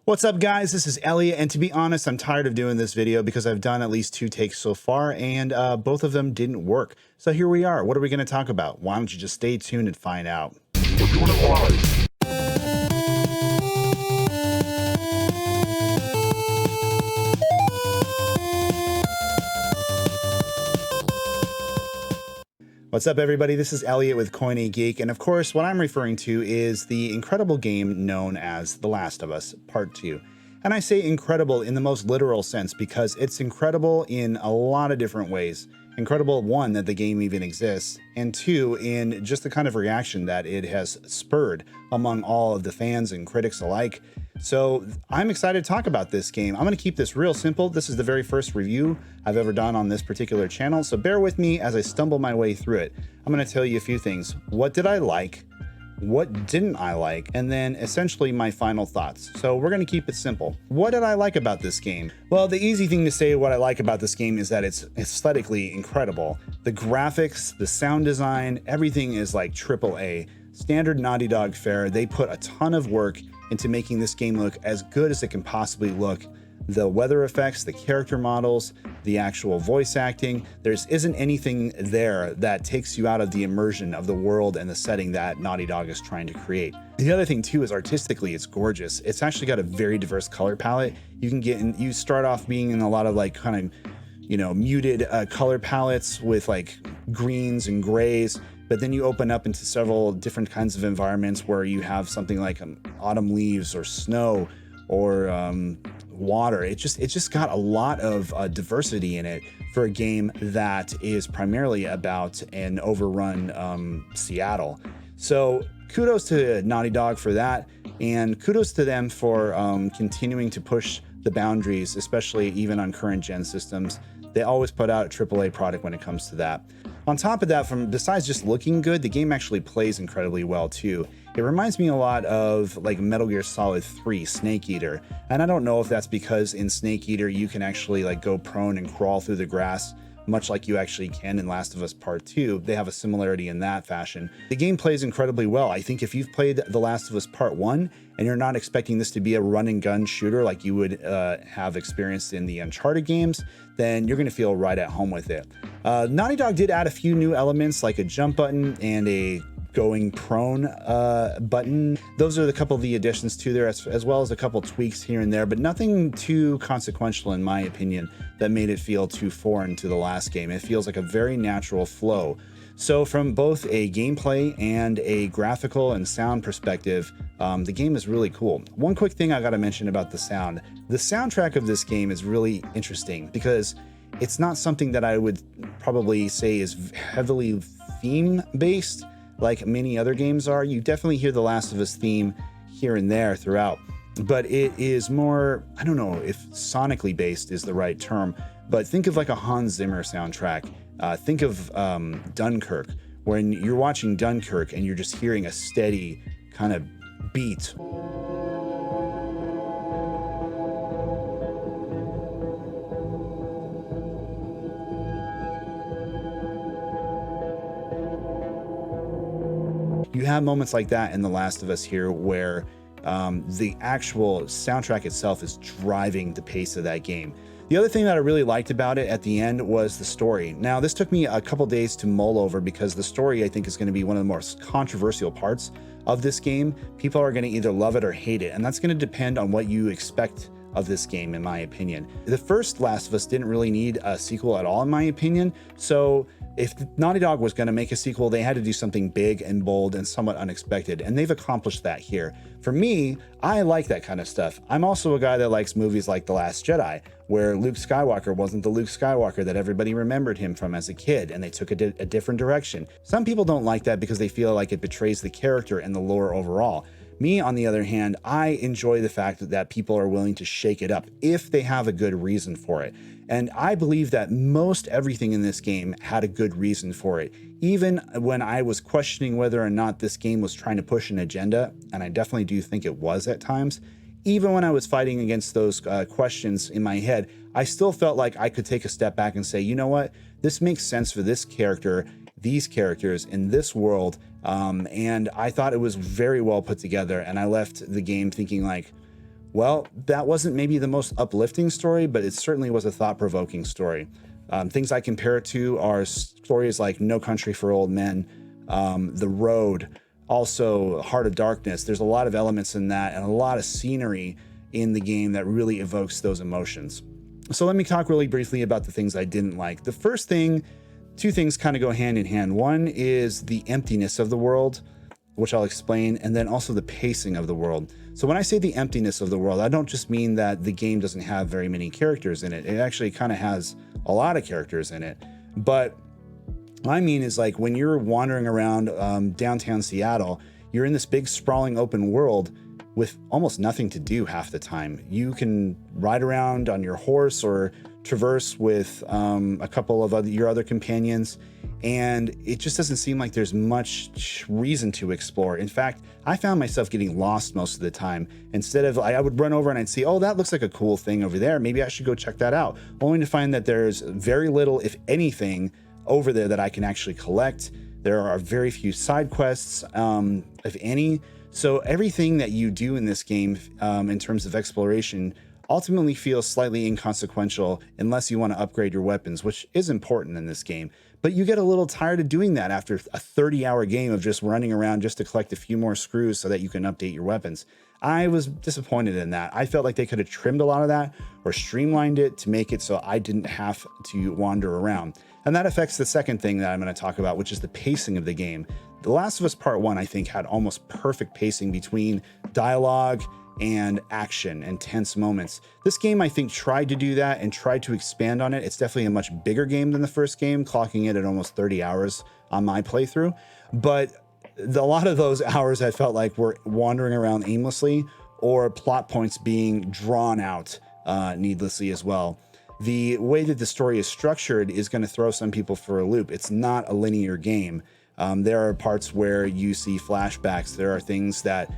What's up, guys? This is Elliot, and to be honest, I'm tired of doing this video because I've done at least 2 takes so far, and both of them didn't work. So here we are. What are we going to talk about? Why don't you just stay tuned and find out? We're doing it live. What's up, everybody? This is Elliot with Coin A Geek, and of course, what I'm referring to is the incredible game known as The Last of Us Part 2. And I say incredible in the most literal sense because it's incredible in a lot of different ways. Incredible, one, that the game even exists, and two, in just the kind of reaction that it has spurred among all of the fans and critics alike. So I'm excited to talk about this game. I'm going to keep this real simple. This is the very first review I've ever done on this particular channel, so bear with me as I stumble my way through it. I'm going to tell you a few things. What did I like? What didn't I like? And then essentially my final thoughts. So we're going to keep it simple. What did I like about this game? Well, the easy thing to say what I like about this game is that it's aesthetically incredible. The graphics, the sound design, everything is like AAA. Standard Naughty Dog fare. They put a ton of work into making this game look as good as it can possibly look. The weather effects, the character models, the actual voice acting, there isn't anything there that takes you out of the immersion of the world and the setting that Naughty Dog is trying to create. The other thing too is artistically, it's gorgeous. It's actually got a very diverse color palette. You can get in, you start off being in a lot of like kind of, you know, muted color palettes with like greens and grays, but then you open up into several different kinds of environments where you have something like autumn leaves or snow or water. It just got a lot of diversity in it for a game that is primarily about an overrun Seattle. So kudos to Naughty Dog for that, and kudos to them for continuing to push the boundaries, especially even on current gen systems. They always put out a AAA product when it comes to that. On top of that, besides just looking good, the game actually plays incredibly well too. It reminds me a lot of like Metal Gear Solid 3 Snake Eater, and I don't know if that's because in Snake Eater you can actually like go prone and crawl through the grass, much like you actually can in Last of Us Part 2. They have a similarity in that fashion. The game plays incredibly well. I think if you've played The Last of Us Part 1 and you're not expecting this to be a run and gun shooter like you would have experienced in the Uncharted games, then you're going to feel right at home with it. Naughty Dog did add a few new elements like a jump button and a going prone button. Those are a couple of the additions to there, as well as a couple tweaks here and there, but nothing too consequential in my opinion that made it feel too foreign to the last game. It feels like a very natural flow. So from both a gameplay and a graphical and sound perspective, the game is really cool. One quick thing I got to mention about the sound. The soundtrack of this game is really interesting because it's not something that I would probably say is heavily theme based like many other games are. You definitely hear the Last of Us theme here and there throughout, but it is more, I don't know if sonically based is the right term, but think of like a Hans Zimmer soundtrack. Think of Dunkirk, when you're watching Dunkirk and you're just hearing a steady kind of beat. You have moments like that in The Last of Us here where the actual soundtrack itself is driving the pace of that game. The other thing that I really liked about it at the end was the story. Now, this took me a couple days to mull over because the story, I think, is going to be one of the most controversial parts of this game. People are going to either love it or hate it, and that's going to depend on what you expect of this game, in my opinion. The first Last of Us didn't really need a sequel at all, in my opinion. So if Naughty Dog was going to make a sequel, they had to do something big and bold and somewhat unexpected, and they've accomplished that here. For me, I like that kind of stuff. I'm also a guy that likes movies like The Last Jedi, where Luke Skywalker wasn't the Luke Skywalker that everybody remembered him from as a kid, and they took a different direction. Some people don't like that because they feel like it betrays the character and the lore overall. Me, on the other hand, I enjoy the fact that people are willing to shake it up if they have a good reason for it. And I believe that most everything in this game had a good reason for it. Even when I was questioning whether or not this game was trying to push an agenda, and I definitely do think it was at times, even when I was fighting against those questions in my head, I still felt like I could take a step back and say, you know what, this makes sense for this character, these characters in this world, and I thought it was very well put together, and I left the game thinking like, Well, that wasn't maybe the most uplifting story, but it certainly was a thought-provoking story. Things I compare it to are stories like No Country for Old Men, The Road, also Heart of Darkness. There's a lot of elements in that and a lot of scenery in the game that really evokes those emotions. So let me talk really briefly about the things I didn't like. The first thing, two things kind of go hand in hand. One is the emptiness of the world, which I'll explain, and then also the pacing of the world. So when I say the emptiness of the world, I don't just mean that the game doesn't have very many characters in it. It actually kind of has a lot of characters in it. But what I mean is, like, when you're wandering around downtown Seattle, you're in this big sprawling open world with almost nothing to do half the time. You can ride around on your horse or traverse with a couple of your other companions, and it just doesn't seem like there's much reason to explore. In fact, I found myself getting lost most of the time. Instead of, I would run over and I'd see, oh, that looks like a cool thing over there. Maybe I should go check that out. Only to find that there's very little, if anything, over there that I can actually collect. There are very few side quests, if any. So everything that you do in this game, in terms of exploration, ultimately feels slightly inconsequential unless you want to upgrade your weapons, which is important in this game. But you get a little tired of doing that after a 30-hour game of just running around just to collect a few more screws so that you can update your weapons. I was disappointed in that. I felt like they could have trimmed a lot of that or streamlined it to make it so I didn't have to wander around. And that affects the second thing that I'm going to talk about, which is the pacing of the game. The Last of Us Part 1, I think, had almost perfect pacing between dialogue and action and tense moments. This game, I think, tried to do that and tried to expand on it. It's definitely a much bigger game than the first game, clocking it at almost 30 hours on my playthrough. But a lot of those hours I felt like were wandering around aimlessly or plot points being drawn out needlessly as well. The way that the story is structured is going to throw some people for a loop. It's not a linear game. There are parts where you see flashbacks. There are things that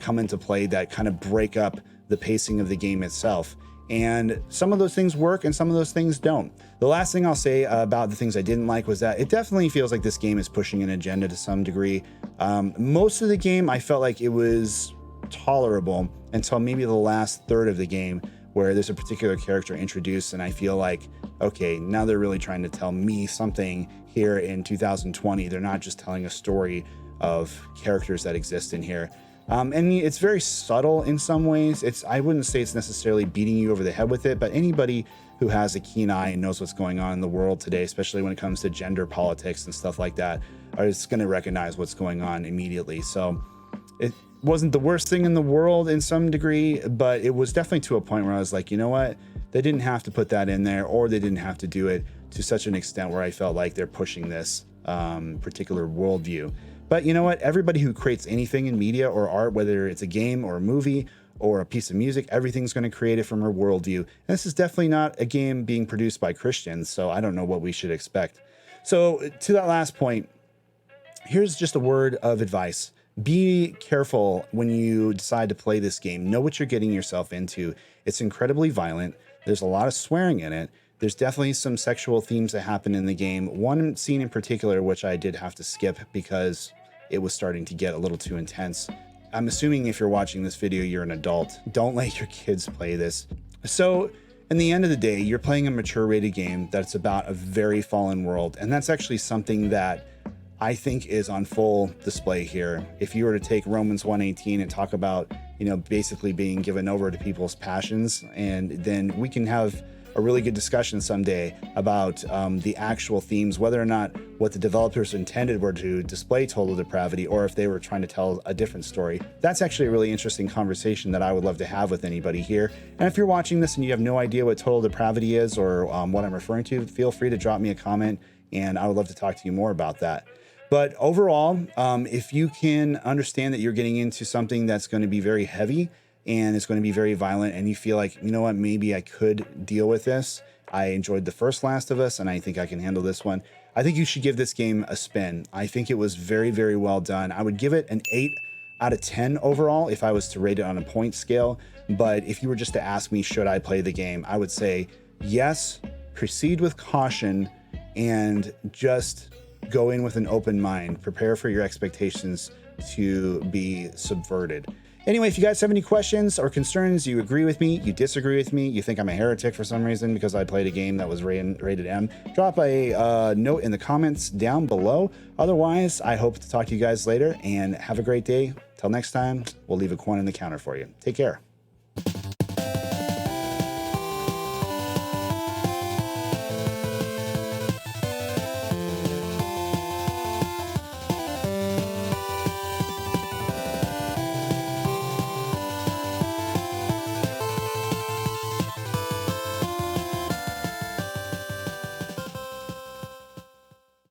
come into play that kind of break up the pacing of the game itself. And some of those things work and some of those things don't. The last thing I'll say about the things I didn't like was that it definitely feels like this game is pushing an agenda to some degree. Most of the game, I felt like it was tolerable until maybe the last third of the game, where there's a particular character introduced and I feel like, okay, now they're really trying to tell me something here in 2020. They're not just telling a story of characters that exist in here. And it's very subtle in some ways. I wouldn't say it's necessarily beating you over the head with it, but anybody who has a keen eye and knows what's going on in the world today, especially when it comes to gender politics and stuff like that, is going to recognize what's going on immediately. So it wasn't the worst thing in the world in some degree, but it was definitely to a point where I was like, you know what? They didn't have to put that in there, or they didn't have to do it to such an extent where I felt like they're pushing this particular worldview. But you know what? Everybody who creates anything in media or art, whether it's a game or a movie or a piece of music, everything's going to create it from her worldview. And this is definitely not a game being produced by Christians, so I don't know what we should expect. So to that last point, here's just a word of advice. Be careful when you decide to play this game. Know what you're getting yourself into. It's incredibly violent. There's a lot of swearing in it. There's definitely some sexual themes that happen in the game. One scene in particular, which I did have to skip because it was starting to get a little too intense. I'm assuming if you're watching this video, you're an adult. Don't let your kids play this. So in the end of the day, you're playing a mature rated game that's about a very fallen world. And that's actually something that I think is on full display here. If you were to take Romans 1:18 and talk about, basically being given over to people's passions, and then we can have a really good discussion someday about the actual themes, whether or not what the developers intended were to display total depravity or if they were trying to tell a different story. That's actually a really interesting conversation that I would love to have with anybody here. And if you're watching this and you have no idea what total depravity is or what I'm referring to, feel free to drop me a comment and I would love to talk to you more about that. But overall, if you can understand that you're getting into something that's going to be very heavy and it's going to be very violent, and you feel like, you know what, maybe I could deal with this. I enjoyed the first Last of Us, and I think I can handle this one. I think you should give this game a spin. I think it was very, very well done. I would give it an 8 out of 10 overall if I was to rate it on a point scale. But if you were just to ask me, should I play the game, I would say yes, proceed with caution, and just go in with an open mind. Prepare for your expectations to be subverted. Anyway, if you guys have any questions or concerns, you agree with me, you disagree with me, you think I'm a heretic for some reason because I played a game that was rated M, drop a note in the comments down below. Otherwise, I hope to talk to you guys later and have a great day. Till next time, we'll leave a coin on the counter for you. Take care.